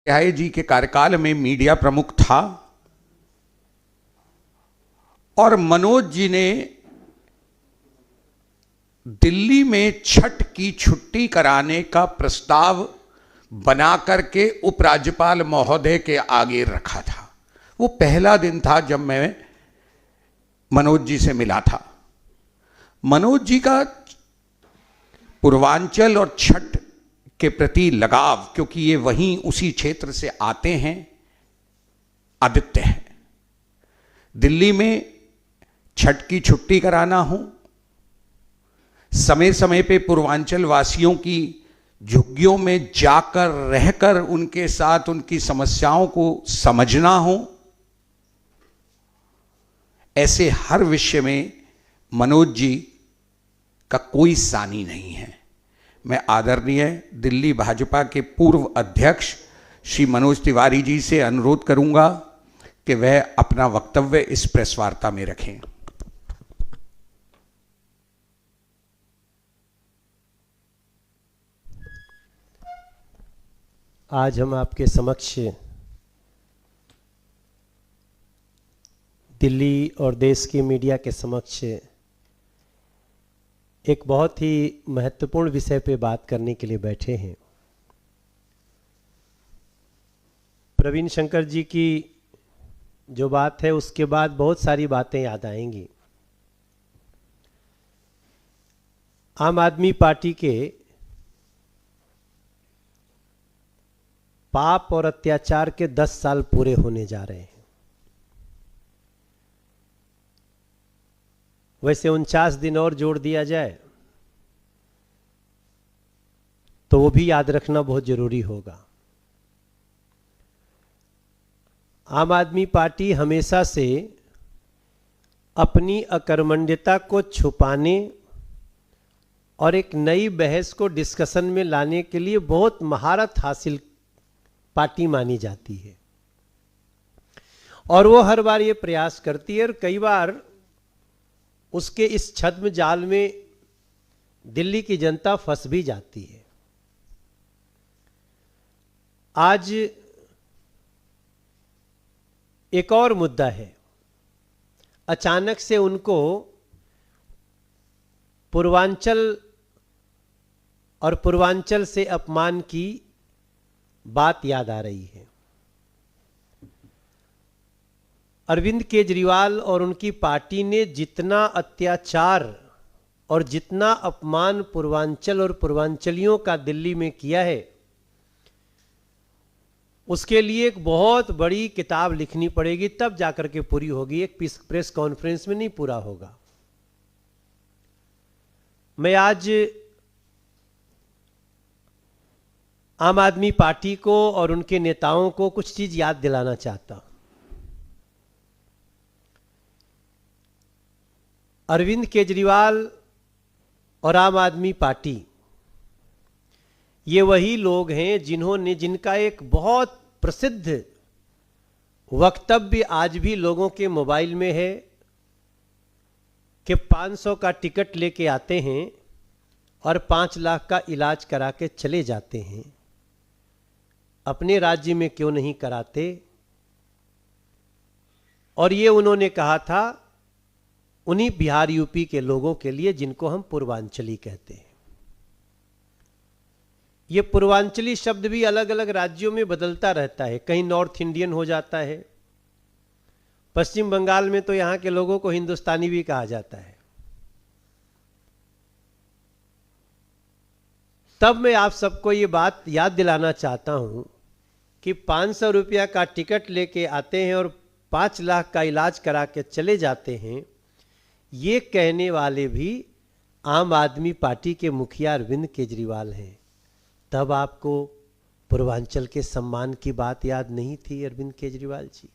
न्याय जी के कार्यकाल में मीडिया प्रमुख था और मनोज जी ने दिल्ली में छठ की छुट्टी कराने का प्रस्ताव बना करके उपराज्यपाल महोदय के आगे रखा था। वो पहला दिन था जब मैं मनोज जी से मिला था। मनोज जी का पूर्वांचल और छठ के प्रति लगाव, क्योंकि ये वहीं उसी क्षेत्र से आते हैं, आदित्य है। दिल्ली में छठ की छुट्टी कराना हो, समय समय पे पूर्वांचल वासियों की झुग्गियों में जाकर रहकर उनके साथ उनकी समस्याओं को समझना हो, ऐसे हर विषय में मनोज जी का कोई सानी नहीं है। मैं आदरणीय दिल्ली भाजपा के पूर्व अध्यक्ष श्री मनोज तिवारी जी से अनुरोध करूंगा कि वह अपना वक्तव्य इस प्रेस वार्ता में रखें। आज हम आपके समक्ष दिल्ली और देश की मीडिया के समक्ष एक बहुत ही महत्वपूर्ण विषय पे बात करने के लिए बैठे हैं। प्रवीण शंकर जी की जो बात है उसके बाद बहुत सारी बातें याद आएंगी। आम आदमी पार्टी के पाप और अत्याचार के 10 साल पूरे होने जा रहे हैं। वैसे 49 दिन और जोड़ दिया जाए तो वो भी याद रखना बहुत जरूरी होगा। आम आदमी पार्टी हमेशा से अपनी अकर्मण्यता को छुपाने और एक नई बहस को डिस्कशन में लाने के लिए बहुत महारत हासिल पार्टी मानी जाती है और वो हर बार ये प्रयास करती है और कई बार उसके इस छद्म जाल में दिल्ली की जनता फंस भी जाती है। आज एक और मुद्दा है। अचानक से उनको पूर्वांचल और पूर्वांचल से अपमान की बात याद आ रही है। अरविंद केजरीवाल और उनकी पार्टी ने जितना अत्याचार और जितना अपमान पूर्वांचल और पूर्वांचलियों का दिल्ली में किया है, उसके लिए एक बहुत बड़ी किताब लिखनी पड़ेगी, तब जाकर के पूरी होगी। एक प्रेस कॉन्फ्रेंस में नहीं पूरा होगा। मैं आज आम आदमी पार्टी को और उनके नेताओं को कुछ चीज याद दिलाना चाहता हूं। अरविंद केजरीवाल और आम आदमी पार्टी ये वही लोग हैं जिनका एक बहुत प्रसिद्ध वक्तव्य आज भी लोगों के मोबाइल में है कि 500 का टिकट लेके आते हैं और 5 लाख का इलाज करा के चले जाते हैं, अपने राज्य में क्यों नहीं कराते। और ये उन्होंने कहा था उन्हीं बिहार यूपी के लोगों के लिए जिनको हम पूर्वांचली कहते हैं। ये पूर्वांचली शब्द भी अलग अलग राज्यों में बदलता रहता है। कहीं नॉर्थ इंडियन हो जाता है, पश्चिम बंगाल में तो यहां के लोगों को हिंदुस्तानी भी कहा जाता है। तब मैं आप सबको ये बात याद दिलाना चाहता हूं कि 500 रुपया का टिकट लेके आते हैं और 5 लाख का इलाज करा के चले जाते हैं, ये कहने वाले भी आम आदमी पार्टी के मुखिया अरविंद केजरीवाल हैं। तब आपको पूर्वांचल के सम्मान की बात याद नहीं थी अरविंद केजरीवाल जी।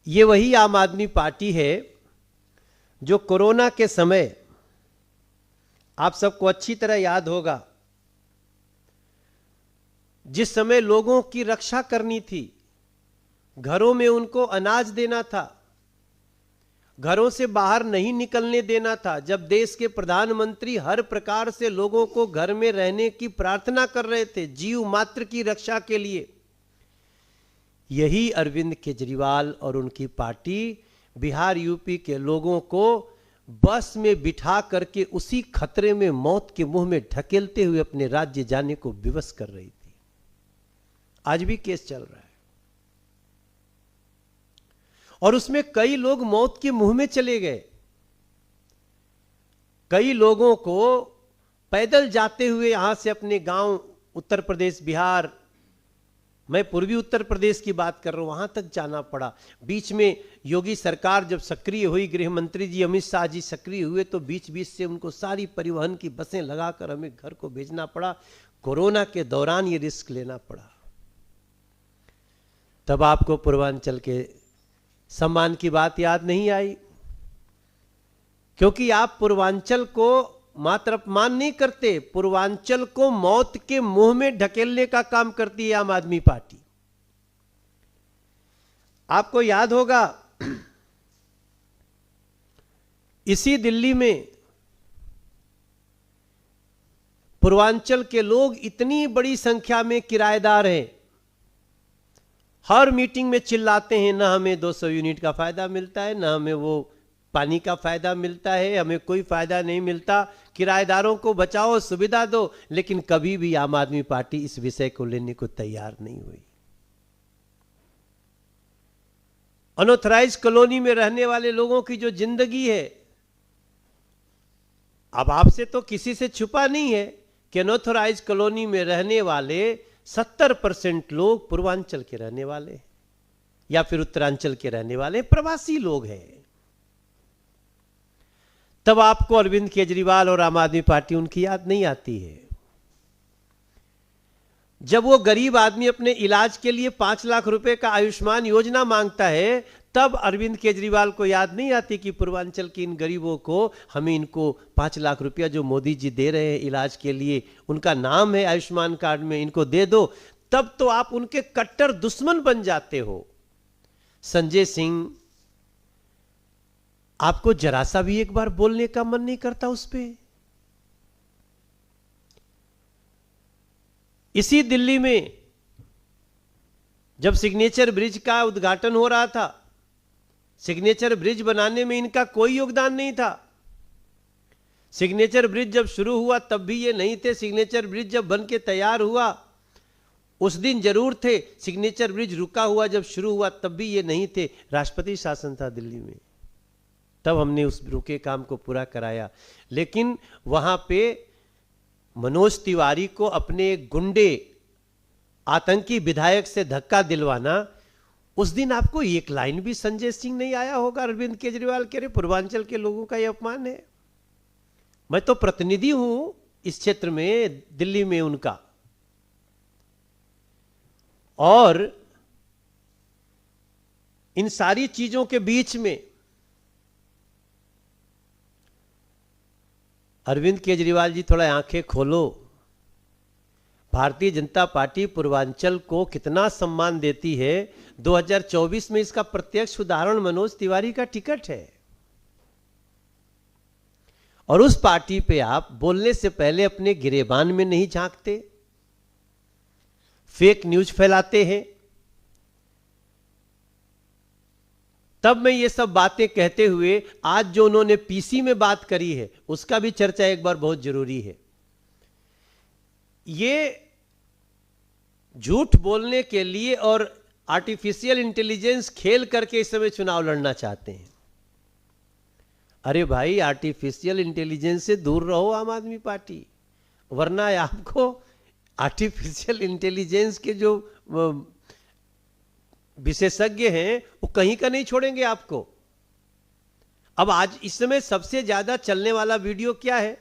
ये वही आम आदमी पार्टी है जो कोरोना के समय, आप सबको अच्छी तरह याद होगा, जिस समय लोगों की रक्षा करनी थी, घरों में उनको अनाज देना था, घरों से बाहर नहीं निकलने देना था, जब देश के प्रधानमंत्री हर प्रकार से लोगों को घर में रहने की प्रार्थना कर रहे थे जीव मात्र की रक्षा के लिए, यही अरविंद केजरीवाल और उनकी पार्टी बिहार यूपी के लोगों को बस में बिठा करके उसी खतरे में मौत के मुंह में ढकेलते हुए अपने राज्य जाने को विवश कर रही थी। आज भी केस चल रहा है और उसमें कई लोग मौत के मुंह में चले गए। कई लोगों को पैदल जाते हुए यहां से अपने गांव उत्तर प्रदेश बिहार, मैं पूर्वी उत्तर प्रदेश की बात कर रहा हूं, वहां तक जाना पड़ा। बीच में योगी सरकार जब सक्रिय हुई, गृह मंत्री जी अमित शाह जी सक्रिय हुए, तो बीच बीच से उनको सारी परिवहन की बसें लगाकर हमें घर को भेजना पड़ा। कोरोना के दौरान ये रिस्क लेना पड़ा। तब आपको पूर्वांचल के सम्मान की बात याद नहीं आई, क्योंकि आप पूर्वांचल को मात्र अपमान नहीं करते, पूर्वांचल को मौत के मुंह में ढकेलने का काम करती है आम आदमी पार्टी। आपको याद होगा इसी दिल्ली में पूर्वांचल के लोग इतनी बड़ी संख्या में किराएदार हैं, हर मीटिंग में चिल्लाते हैं ना हमें 200 यूनिट का फायदा मिलता है, ना हमें वो पानी का फायदा मिलता है, हमें कोई फायदा नहीं मिलता, किराएदारों को बचाओ, सुविधा दो। लेकिन कभी भी आम आदमी पार्टी इस विषय को लेने को तैयार नहीं हुई। अनऑथराइज्ड कॉलोनी में रहने वाले लोगों की जो जिंदगी है, अब आपसे तो किसी से छुपा नहीं है कि अनऑथराइज्ड कॉलोनी में रहने वाले 70% लोग पूर्वांचल के रहने वाले या फिर उत्तरांचल के रहने वाले प्रवासी लोग हैं। तब आपको अरविंद केजरीवाल और आम आदमी पार्टी उनकी याद नहीं आती है। जब वो गरीब आदमी अपने इलाज के लिए 5 लाख रुपए का आयुष्मान योजना मांगता है, तब अरविंद केजरीवाल को याद नहीं आती कि पूर्वांचल के इन गरीबों को, हमें इनको 5 लाख रुपया जो मोदी जी दे रहे हैं इलाज के लिए, उनका नाम है आयुष्मान कार्ड में, इनको दे दो। तब तो आप उनके कट्टर दुश्मन बन जाते हो। संजय सिंह, आपको जरा सा भी एक बार बोलने का मन नहीं करता उस पे? इसी दिल्ली में जब सिग्नेचर ब्रिज का उद्घाटन हो रहा था, सिग्नेचर ब्रिज बनाने में इनका कोई योगदान नहीं था। सिग्नेचर ब्रिज जब शुरू हुआ तब भी ये नहीं थे, सिग्नेचर ब्रिज जब बन के तैयार हुआ उस दिन जरूर थे, सिग्नेचर ब्रिज रुका हुआ जब शुरू हुआ तब भी ये नहीं थे। राष्ट्रपति शासन था दिल्ली में, तब हमने उस रुके काम को पूरा कराया। लेकिन वहां पे मनोज तिवारी को अपने गुंडे आतंकी विधायक से धक्का दिलवाना, उस दिन आपको एक लाइन भी संजय सिंह नहीं आया होगा अरविंद केजरीवाल के, पूर्वांचल के लोगों का यह अपमान है। मैं तो प्रतिनिधि हूं इस क्षेत्र में, दिल्ली में उनका, और इन सारी चीजों के बीच में अरविंद केजरीवाल जी थोड़ा आंखें खोलो। भारतीय जनता पार्टी पूर्वांचल को कितना सम्मान देती है। 2024 में इसका प्रत्यक्ष उदाहरण मनोज तिवारी का टिकट है, और उस पार्टी पे आप बोलने से पहले अपने गिरेबान में नहीं झांकते, फेक न्यूज फैलाते हैं। तब मैं ये सब बातें कहते हुए आज जो उन्होंने पीसी में बात करी है उसका भी चर्चा एक बार बहुत जरूरी है। ये झूठ बोलने के लिए और आर्टिफिशियल इंटेलिजेंस खेल करके इस समय चुनाव लड़ना चाहते हैं। अरे भाई, आर्टिफिशियल इंटेलिजेंस से दूर रहो आम आदमी पार्टी, वरना आपको आर्टिफिशियल इंटेलिजेंस के जो विशेषज्ञ हैं वो कहीं का नहीं छोड़ेंगे आपको। अब आज इस समय सबसे ज्यादा चलने वाला वीडियो क्या है?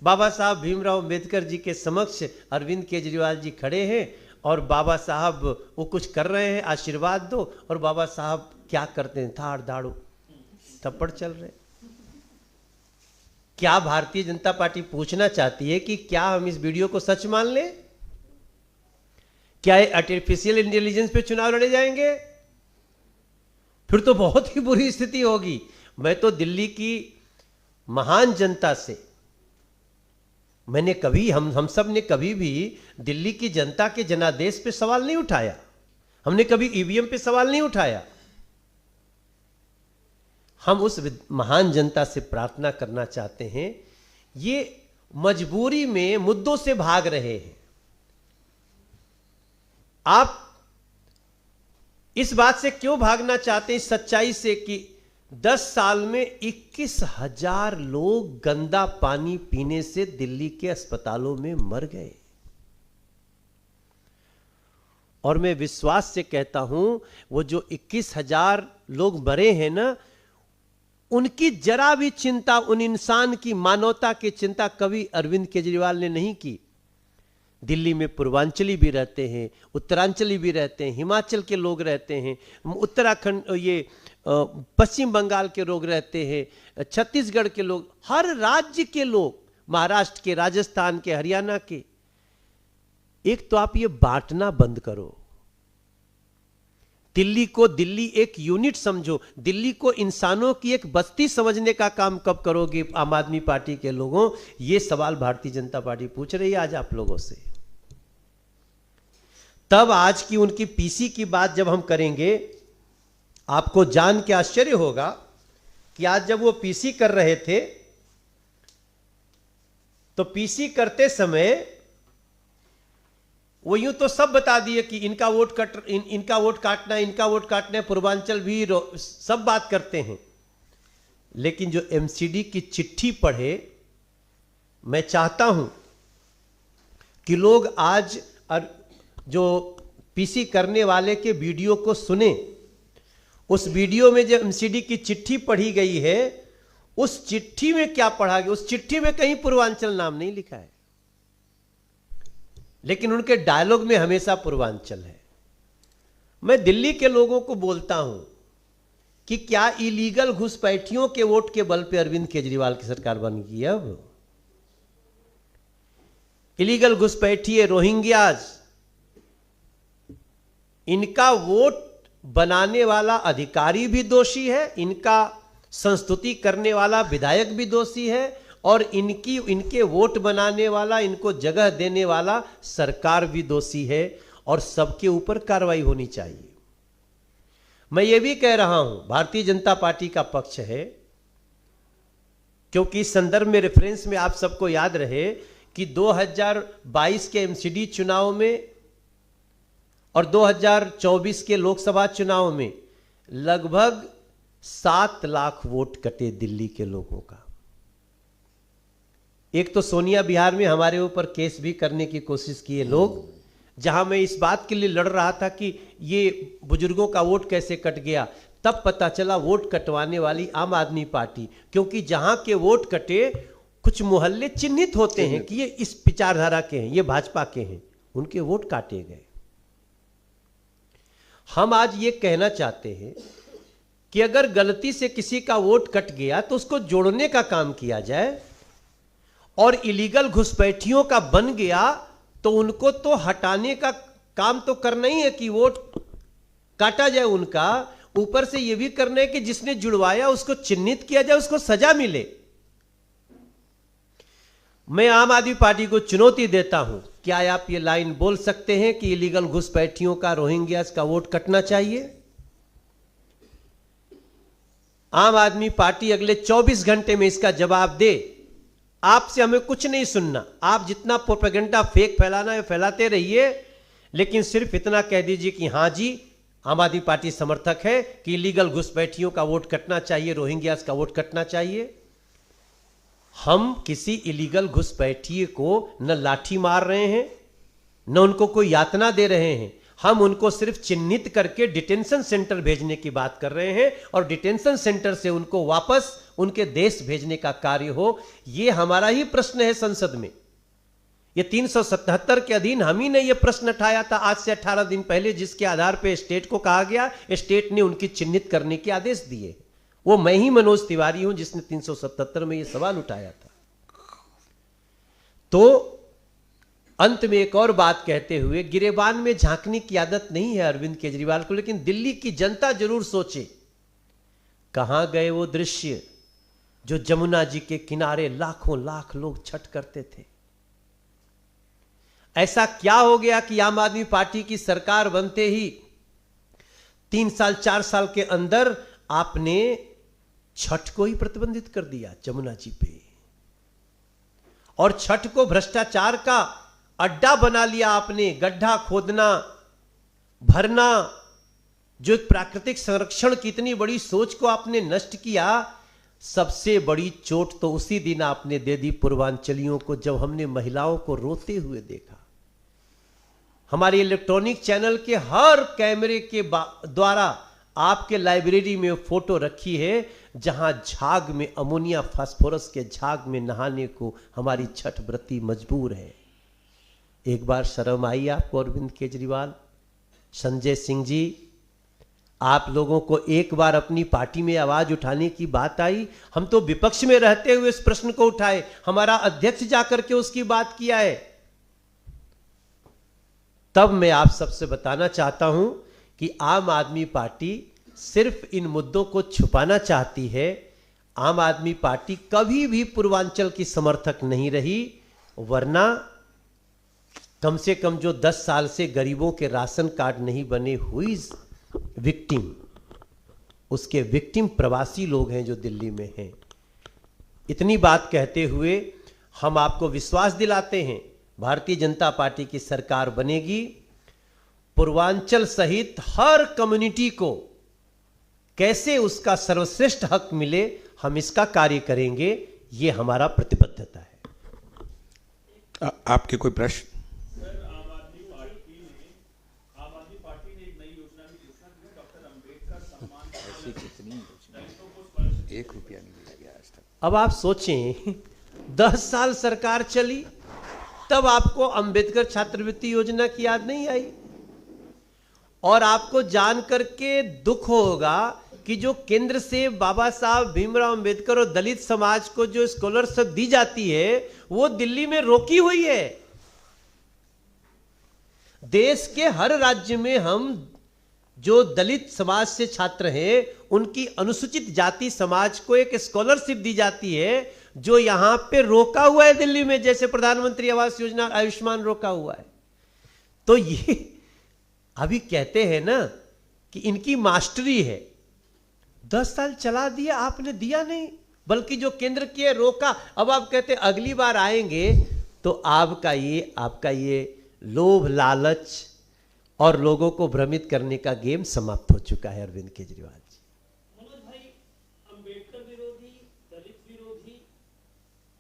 बाबा साहब भीमराव अंबेडकर जी के समक्ष अरविंद केजरीवाल जी खड़े हैं और बाबा साहब वो कुछ कर रहे हैं, आशीर्वाद दो, और बाबा साहब क्या करते हैं, धाड़ धाड़ू थप्पड़ चल रहे। क्या भारतीय जनता पार्टी पूछना चाहती है कि क्या हम इस वीडियो को सच मान लें? क्या आर्टिफिशियल इंटेलिजेंस पे चुनाव लड़े जाएंगे? फिर तो बहुत ही बुरी स्थिति होगी। मैं तो दिल्ली की महान जनता से, मैंने कभी, हम सब ने कभी भी दिल्ली की जनता के जनादेश पे सवाल नहीं उठाया, हमने कभी ईवीएम पे सवाल नहीं उठाया। हम उस महान जनता से प्रार्थना करना चाहते हैं, ये मजबूरी में मुद्दों से भाग रहे हैं। आप इस बात से क्यों भागना चाहते हैं, इस सच्चाई से कि 10 साल में 21,000 लोग गंदा पानी पीने से दिल्ली के अस्पतालों में मर गए। और मैं विश्वास से कहता हूं, वो जो 21,000 लोग मरे हैं ना, उनकी जरा भी चिंता, उन इंसान की मानवता की चिंता कभी अरविंद केजरीवाल ने नहीं की। दिल्ली में पूर्वांचली भी रहते हैं, उत्तरांचली भी रहते हैं, हिमाचल के लोग रहते हैं, उत्तराखंड, ये पश्चिम बंगाल के लोग रहते हैं, छत्तीसगढ़ के लोग, हर राज्य के लोग, महाराष्ट्र के, राजस्थान के, हरियाणा के। एक तो आप ये बांटना बंद करो, दिल्ली को दिल्ली एक यूनिट समझो, दिल्ली को इंसानों की एक बस्ती समझने का काम कब करोगे आम आदमी पार्टी के लोगों? ये सवाल भारतीय जनता पार्टी पूछ रही है आज आप लोगों से। तब आज की उनकी पीसी की बात जब हम करेंगे, आपको जान के आश्चर्य होगा कि आज जब वो पीसी कर रहे थे, तो पीसी करते समय वो यूं तो सब बता दिए कि इनका वोट काटना, इनका वोट काटना है, पूर्वांचल भी सब बात करते हैं। लेकिन जो एमसीडी की चिट्ठी पढ़े, मैं चाहता हूं कि लोग आज जो पीसी करने वाले के वीडियो को सुने। उस वीडियो में जो एमसीडी की चिट्ठी पढ़ी गई है, उस चिट्ठी में क्या पढ़ा गया? उस चिट्ठी में कहीं पूर्वांचल नाम नहीं लिखा है, लेकिन उनके डायलॉग में हमेशा पूर्वांचल है। मैं दिल्ली के लोगों को बोलता हूं कि क्या इलीगल घुसपैठियों के वोट के बल पे अरविंद केजरीवाल की सरकार बन गई? अब इलीगल घुसपैठिए, रोहिंग्याज, इनका वोट बनाने वाला अधिकारी भी दोषी है, इनका संस्तुति करने वाला विधायक भी दोषी है, और इनके वोट बनाने वाला, इनको जगह देने वाला सरकार भी दोषी है, और सबके ऊपर कार्रवाई होनी चाहिए। मैं ये भी कह रहा हूं, भारतीय जनता पार्टी का पक्ष है, क्योंकि इस संदर्भ में, रेफरेंस में आप सबको याद रहे कि 2022 के एमसीडी चुनाव में और 2024 के लोकसभा चुनाव में लगभग 7 लाख वोट कटे दिल्ली के लोगों का। एक तो सोनिया बिहार में हमारे ऊपर केस भी करने की कोशिश किए लोग, जहां मैं इस बात के लिए लड़ रहा था कि ये बुजुर्गों का वोट कैसे कट गया। तब पता चला वोट कटवाने वाली आम आदमी पार्टी, क्योंकि जहां के वोट कटे कुछ मोहल्ले चिन्हित होते हैं कि ये इस विचारधारा के हैं, ये भाजपा के हैं, उनके वोट काटे गए। हम आज ये कहना चाहते हैं कि अगर गलती से किसी का वोट कट गया तो उसको जोड़ने का काम किया जाए, और इलीगल घुसपैठियों का बन गया तो उनको तो हटाने का काम तो करना ही है कि वोट काटा जाए उनका। ऊपर से यह भी करना है कि जिसने जुड़वाया उसको चिन्हित किया जाए, उसको सजा मिले। मैं आम आदमी पार्टी को चुनौती देता हूं, क्या आप ये लाइन बोल सकते हैं कि इलीगल घुसपैठियों का, रोहिंग्यास का वोट कटना चाहिए? आम आदमी पार्टी अगले 24 घंटे में इसका जवाब दे। आपसे हमें कुछ नहीं सुनना, आप जितना प्रोपेगेंडा फेक फैलाना है फैलाते रहिए, लेकिन सिर्फ इतना कह दीजिए कि हां जी, आम आदमी पार्टी समर्थक है कि इलीगल घुसपैठियों का वोट कटना चाहिए, रोहिंग्यास का वोट कटना चाहिए। हम किसी इलीगल घुसपैठिए को न लाठी मार रहे हैं, न उनको कोई यातना दे रहे हैं। हम उनको सिर्फ चिन्हित करके डिटेंशन सेंटर भेजने की बात कर रहे हैं, और डिटेंशन सेंटर से उनको वापस उनके देश भेजने का कार्य हो। यह हमारा ही प्रश्न है संसद में। यह 377 के अधीन हम ही ने यह प्रश्न उठाया था आज से 18 दिन पहले, जिसके आधार पर स्टेट को कहा गया, स्टेट ने उनकी चिन्हित करने के आदेश दिए। वो मैं ही मनोज तिवारी हूं जिसने 377 में यह सवाल उठाया था। तो अंत में एक और बात कहते हुए, गिरेबान में झांकने की आदत नहीं है अरविंद केजरीवाल को, लेकिन दिल्ली की जनता जरूर सोचे, कहां गए वो दृश्य जो जमुना जी के किनारे लाखों लाख लोग छठ करते थे? ऐसा क्या हो गया कि आम आदमी पार्टी की सरकार बनते ही 3 साल 4 साल के अंदर आपने छठ को ही प्रतिबंधित कर दिया जमुना जी पे, और छठ को भ्रष्टाचार का अड्डा बना लिया आपने। गड्ढा खोदना, भरना, जो एक प्राकृतिक संरक्षण की इतनी बड़ी सोच को आपने नष्ट किया। सबसे बड़ी चोट तो उसी दिन आपने दे दी पूर्वांचलियों को, जब हमने महिलाओं को रोते हुए देखा। हमारे इलेक्ट्रॉनिक चैनल के हर कैमरे के द्वारा आपके लाइब्रेरी में फोटो रखी है, जहां झाग में, अमोनिया फास्फोरस के झाग में नहाने को हमारी छठ व्रती मजबूर है। एक बार शर्म आई आपको अरविंद केजरीवाल, संजय सिंह जी? आप लोगों को एक बार अपनी पार्टी में आवाज उठाने की बात आई? हम तो विपक्ष में रहते हुए इस प्रश्न को उठाए, हमारा अध्यक्ष जाकर के उसकी बात किया है। तब मैं आप सबसे बताना चाहता हूं कि आम आदमी पार्टी सिर्फ इन मुद्दों को छुपाना चाहती है। आम आदमी पार्टी कभी भी पूर्वांचल की समर्थक नहीं रही, वरना कम से कम जो 10 साल से गरीबों के राशन कार्ड नहीं बने, हुई विक्टिम, उसके विक्टिम प्रवासी लोग हैं जो दिल्ली में हैं। इतनी बात कहते हुए हम आपको विश्वास दिलाते हैं, भारतीय जनता पार्टी की सरकार बनेगी। पूर्वांचल सहित हर कम्युनिटी को कैसे उसका सर्वश्रेष्ठ हक मिले, हम इसका कार्य करेंगे। ये हमारा प्रतिबद्धता है। आपके कोई प्रश्न? सर, आम आदमी पार्टी ने एक नई योजना की घोषणा की है, डॉक्टर अंबेडकर सम्मान। ऐसी कितनी दलितों को 1 रुपया नहीं दिया गया आज तक। अब आप सोचें, 10 साल सरकार चली, तब आपको अंबेडकर छात्रवृत्ति योजना की याद नहीं आई। और आपको जान करके दुख होगा कि जो केंद्र से बाबा साहब भीमराव अंबेडकर और दलित समाज को जो स्कॉलरशिप दी जाती है, वो दिल्ली में रोकी हुई है। देश के हर राज्य में हम जो दलित समाज से छात्र हैं, उनकी अनुसूचित जाति समाज को एक स्कॉलरशिप दी जाती है, जो यहां पे रोका हुआ है दिल्ली में, जैसे प्रधानमंत्री आवास योजना, आयुष्मान रोका हुआ है। तो ये अभी कहते हैं ना कि इनकी मास्टरी है। 10 साल चला दिया आपने, दिया नहीं, बल्कि जो केंद्र की रोका। अब आप कहते हैं अगली बार आएंगे तो आपका ये लोभ, लालच और लोगों को भ्रमित करने का गेम समाप्त हो चुका है। अरविंद केजरीवाल जी, मनोज भाई, अंबेडकर विरोधी, दलित विरोधी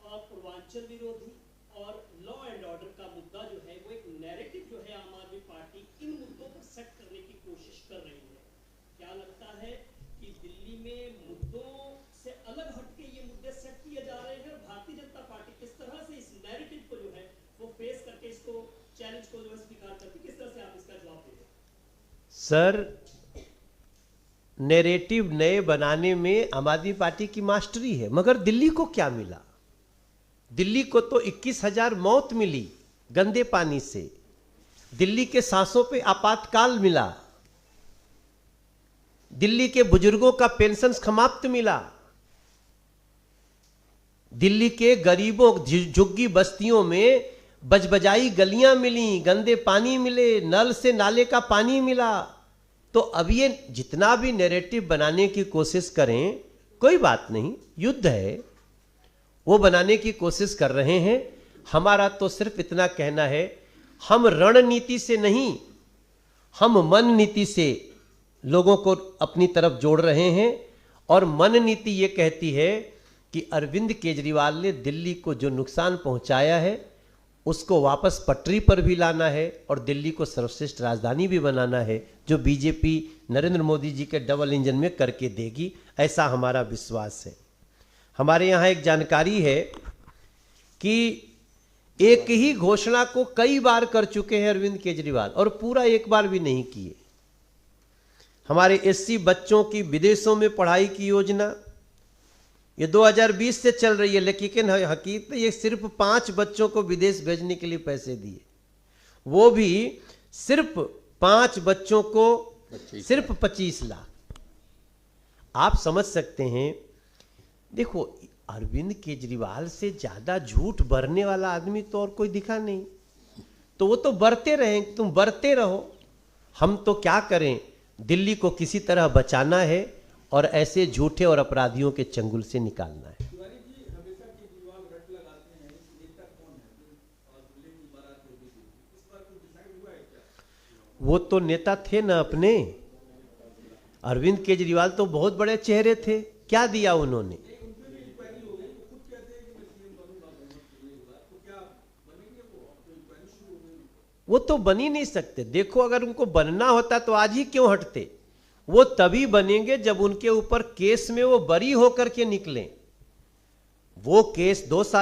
और पूर्वांचल विरोधी और लॉ एंड ऑर्डर का मुद्दा जो है, वो एक नैरेटिव जो है आम आदमी पार्टी इन मुद्दों पर सेट करने की कोशिश कर रही है। क्या लगता है कि दिल्ली में मुद्दों से अलग हटके ये मुद्दे सेट किए जा रहे हैं, और भारतीय जनता पार्टी किस तरह से इस नैरेटिव को जो है वो फेस करके, इसको चैलेंज को जो है स्वीकार करके, किस तरह से आप इसका जवाब देते हैं? सर, नैरेटिव नए बनाने में आम आदमी पार्टी की मास्टरी है, मगर दिल्ली को क्या मिला? दिल्ली को तो 21,000 मौत मिली गंदे पानी से। दिल्ली के सांसों पे आपातकाल मिला। दिल्ली के बुजुर्गों का पेंशन समाप्त मिला। दिल्ली के गरीबों, झुग्गी बस्तियों में बजबजाई गलियां मिली, गंदे पानी मिले, नल से नाले का पानी मिला। तो अब ये जितना भी नैरेटिव बनाने की कोशिश करें, कोई बात नहीं, युद्ध है, वो बनाने की कोशिश कर रहे हैं। हमारा तो सिर्फ इतना कहना है, हम रणनीति से नहीं, हम मन नीति से लोगों को अपनी तरफ जोड़ रहे हैं। और मन नीति ये कहती है कि अरविंद केजरीवाल ने दिल्ली को जो नुकसान पहुंचाया है, उसको वापस पटरी पर भी लाना है और दिल्ली को सर्वश्रेष्ठ राजधानी भी बनाना है, जो बीजेपी नरेंद्र मोदी जी के डबल इंजन में करके देगी, ऐसा हमारा विश्वास है। हमारे यहाँ एक जानकारी है कि एक ही घोषणा को कई बार कर चुके हैं अरविंद केजरीवाल, और पूरा एक बार भी नहीं किए। हमारे एससी बच्चों की विदेशों में पढ़ाई की योजना ये 2020 से चल रही है, लेकिन हकीकत ये सिर्फ 5 बच्चों को विदेश भेजने के लिए पैसे दिए, वो भी सिर्फ 5 बच्चों को सिर्फ 25 लाख। आप समझ सकते हैं। देखो, अरविंद केजरीवाल से ज्यादा झूठ बरने वाला आदमी तो और कोई दिखा नहीं, तो वो तो बरते रहे, तुम बरते रहो, हम तो क्या करें। दिल्ली को किसी तरह बचाना है और ऐसे झूठे और अपराधियों के चंगुल से निकालना है। वो तो नेता थे ना अपने। अरविंद केजरीवाल तो बहुत बड़े चेहरे थे, क्या दिया उन्होंने? वो तो बन ही नहीं सकते। देखो, अगर उनको बनना होता तो आज ही क्यों हटते? वो तभी बनेंगे जब उनके ऊपर केस में वो बरी होकर के निकलें। वो केस 2 साल